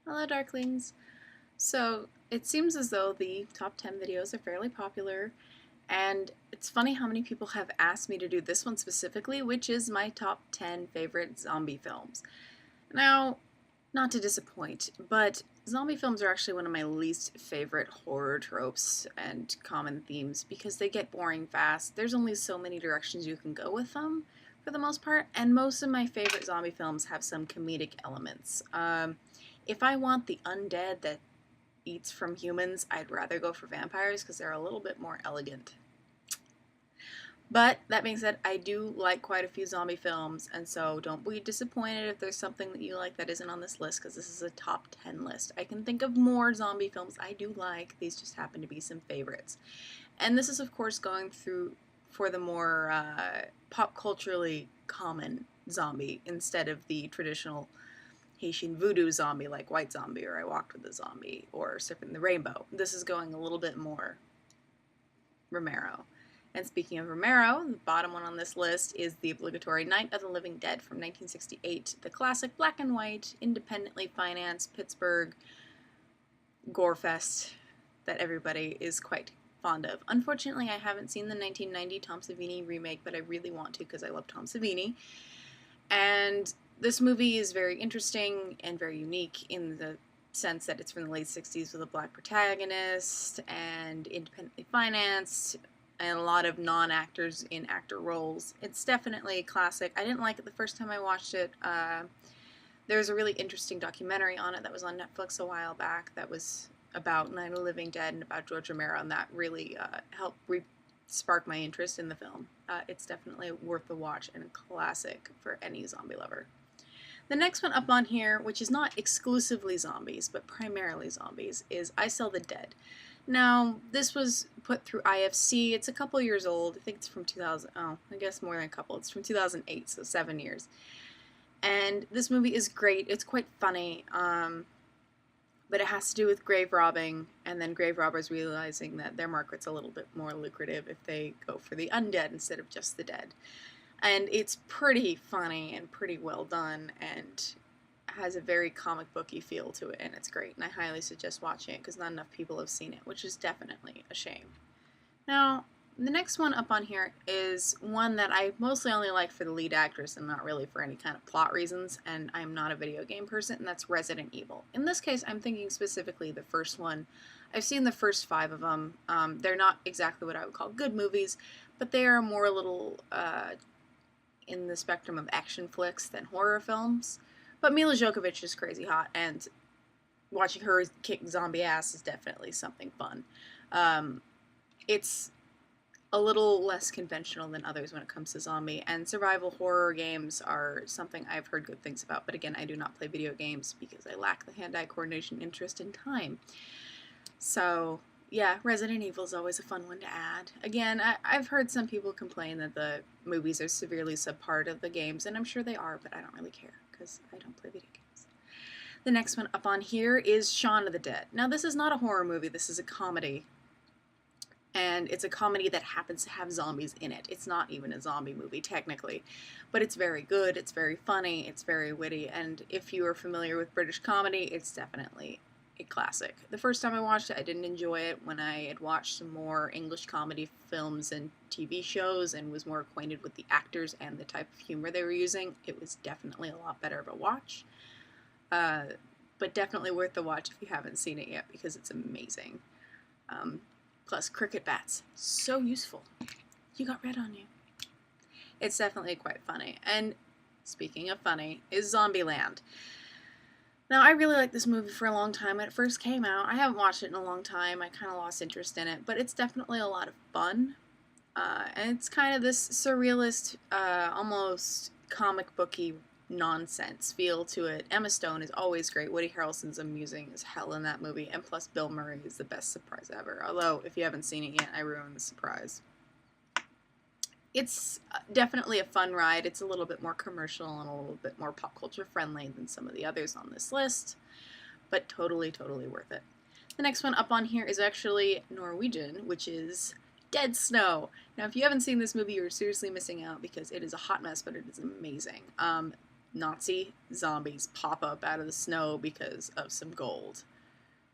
Hello, Darklings. So, it seems as though the top 10 videos are fairly popular, and it's funny how many people have asked me to do this one specifically, which is my top 10 favorite zombie films. Now, not to disappoint, but zombie films are actually one of my least favorite horror tropes and common themes because they get boring fast. There's only so many directions you can go with them for the most part, and most of my favorite zombie films have some comedic elements. If I want the undead that eats from humans, I'd rather go for vampires because they're a little bit more elegant. But that being said, I do like quite a few zombie films, and so don't be disappointed if there's something that you like that isn't on this list, because this is a top 10 list. I can think of more zombie films I do like, these just happen to be some favorites. And this is, of course, going through for the more pop culturally common zombie instead of the traditional Haitian voodoo zombie like White Zombie or I Walked with a Zombie or Surfing the Rainbow. This is going a little bit more Romero. And speaking of Romero, the bottom one on this list is the obligatory Night of the Living Dead from 1968, the classic black and white, independently financed Pittsburgh gore fest that everybody is quite fond of. Unfortunately, I haven't seen the 1990 Tom Savini remake, but I really want to because I love Tom Savini. And this movie is very interesting and very unique in the sense that it's from the late 60s with a black protagonist and independently financed and a lot of non-actors in actor roles. It's definitely a classic. I didn't like it the first time I watched it. There's a really interesting documentary on it that was on Netflix a while back that was about Night of the Living Dead and about George Romero, and that really helped spark my interest in the film. It's definitely worth the watch and a classic for any zombie lover. The next one up on here, which is not exclusively zombies, but primarily zombies, is I Sell the Dead. Now, this was put through IFC. It's a couple years old. I think it's from 2000. Oh, I guess more than a couple. It's from 2008, so 7 years. And this movie is great. It's quite funny, but it has to do with grave robbing, and then grave robbers realizing that their market's a little bit more lucrative if they go for the undead instead of just the dead. And it's pretty funny and pretty well done and has a very comic booky feel to it, and it's great, and I highly suggest watching it because not enough people have seen it, which is definitely a shame. Now, the next one up on here is one that I mostly only like for the lead actress and not really for any kind of plot reasons, and I'm not a video game person, and that's Resident Evil. In this case, I'm thinking specifically the first one. I've seen the first 5 of them. They're not exactly what I would call good movies, but they are more a little in the spectrum of action flicks than horror films. But Mila Jovovich is crazy hot, and watching her kick zombie ass is definitely something fun. It's a little less conventional than others when it comes to zombie, and survival horror games are something I've heard good things about, but again, I do not play video games because I lack the hand-eye coordination, interest, and time. So, yeah, Resident Evil is always a fun one to add. Again, I've heard some people complain that the movies are severely subpart of the games, and I'm sure they are, but I don't really care because I don't play video games. The next one up on here is Shaun of the Dead. Now, this is not a horror movie, this is a comedy. And it's a comedy that happens to have zombies in it. It's not even a zombie movie, technically. But it's very good, it's very funny, it's very witty, and if you are familiar with British comedy, it's definitely a classic. The first time I watched it, I didn't enjoy it. When I had watched some more English comedy films and TV shows and was more acquainted with the actors and the type of humor they were using, it was definitely a lot better of a watch. But definitely worth the watch if you haven't seen it yet because it's amazing. Plus, cricket bats. So useful. You got red on you. It's definitely quite funny. And speaking of funny, is Zombieland. Now, I really liked this movie for a long time when it first came out. I haven't watched it in a long time. I kind of lost interest in it, but it's definitely a lot of fun. And it's kind of this surrealist, almost comic booky nonsense feel to it. Emma Stone is always great. Woody Harrelson's amusing as hell in that movie, and plus Bill Murray is the best surprise ever. Although, if you haven't seen it yet, I ruined the surprise. It's definitely a fun ride. It's a little bit more commercial and a little bit more pop culture friendly than some of the others on this list, but totally, totally worth it. The next one up on here is actually Norwegian, which is Dead Snow. Now, if you haven't seen this movie, you're seriously missing out because it is a hot mess, but it is amazing. Nazi zombies pop up out of the snow because of some gold.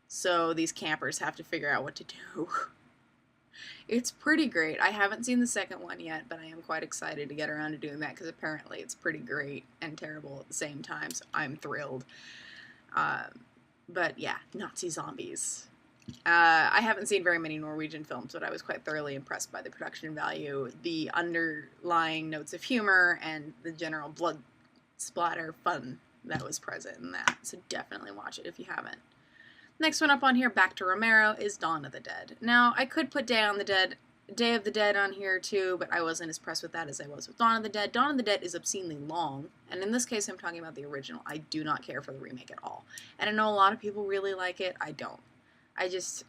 So these campers have to figure out what to do. It's pretty great. I haven't seen the second one yet, but I am quite excited to get around to doing that because apparently it's pretty great and terrible at the same time, so I'm thrilled. But yeah, Nazi zombies. I haven't seen very many Norwegian films, but I was quite thoroughly impressed by the production value, the underlying notes of humor, and the general blood splatter fun that was present in that. So definitely watch it if you haven't. Next one up on here, back to Romero, is Dawn of the Dead. Now, I could put Day of the Dead on here too, but I wasn't as impressed with that as I was with Dawn of the Dead. Dawn of the Dead is obscenely long, and in this case I'm talking about the original. I do not care for the remake at all. And I know a lot of people really like it. I don't. I just,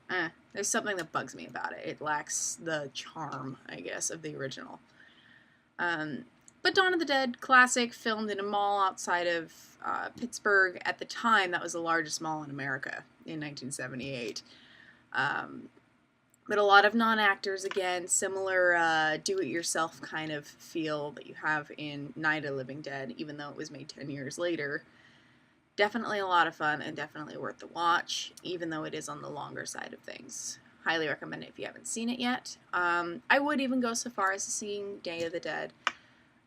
there's something that bugs me about it. It lacks the charm, I guess, of the original. But Dawn of the Dead, classic, filmed in a mall outside of Pittsburgh. At the time, that was the largest mall in America in 1978. But a lot of non-actors, again, similar do-it-yourself kind of feel that you have in Night of the Living Dead, even though it was made 10 years later. Definitely a lot of fun and definitely worth the watch, even though it is on the longer side of things. Highly recommend it if you haven't seen it yet. I would even go so far as seeing Day of the Dead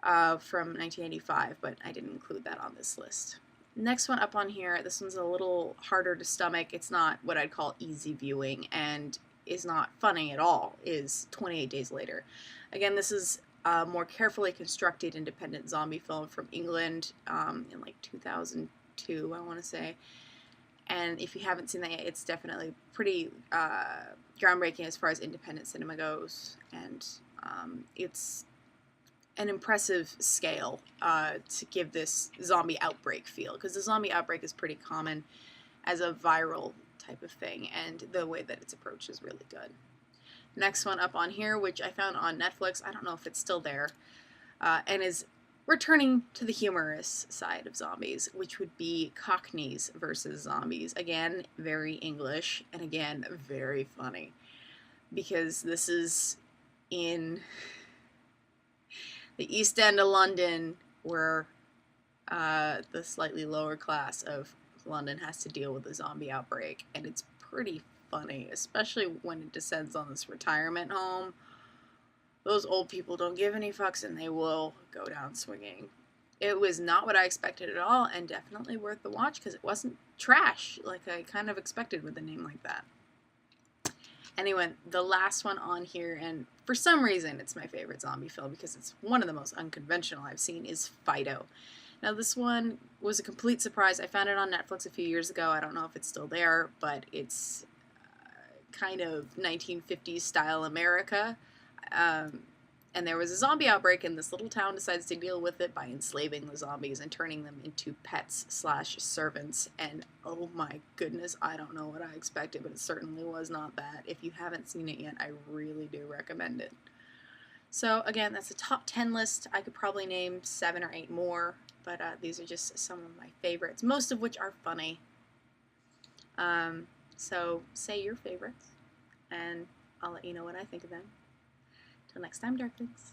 from 1985, but I didn't include that on this list. Next one up on here, this one's a little harder to stomach. It's not what I'd call easy viewing and is not funny at all, is 28 Days Later. Again, this is a more carefully constructed independent zombie film from England in like 2002, I want to say. And if you haven't seen that yet, it's definitely pretty groundbreaking as far as independent cinema goes. And it's an impressive scale to give this zombie outbreak feel, because the zombie outbreak is pretty common as a viral type of thing, and the way that it's approached is really good. Next one up on here, which I found on Netflix, I don't know if it's still there, and is returning to the humorous side of zombies, which would be Cockneys versus Zombies. Again, very English, and again, very funny, because this is in the East End of London, where the slightly lower class of London has to deal with a zombie outbreak, and it's pretty funny, especially when it descends on this retirement home. Those old people don't give any fucks, and they will go down swinging. It was not what I expected at all, and definitely worth the watch, because it wasn't trash like I kind of expected with a name like that. Anyway, the last one on here, and for some reason it's my favorite zombie film because it's one of the most unconventional I've seen, is Fido. Now, this one was a complete surprise. I found it on Netflix a few years ago. I don't know if it's still there, but it's kind of 1950s style America. And there was a zombie outbreak, and this little town decides to deal with it by enslaving the zombies and turning them into pets/servants. And oh my goodness, I don't know what I expected, but it certainly was not that. If you haven't seen it yet, I really do recommend it. So again, that's a top 10 list. I could probably name 7 or 8 more, but these are just some of my favorites, most of which are funny. So say your favorites, and I'll let you know what I think of them. Till next time, Darklings.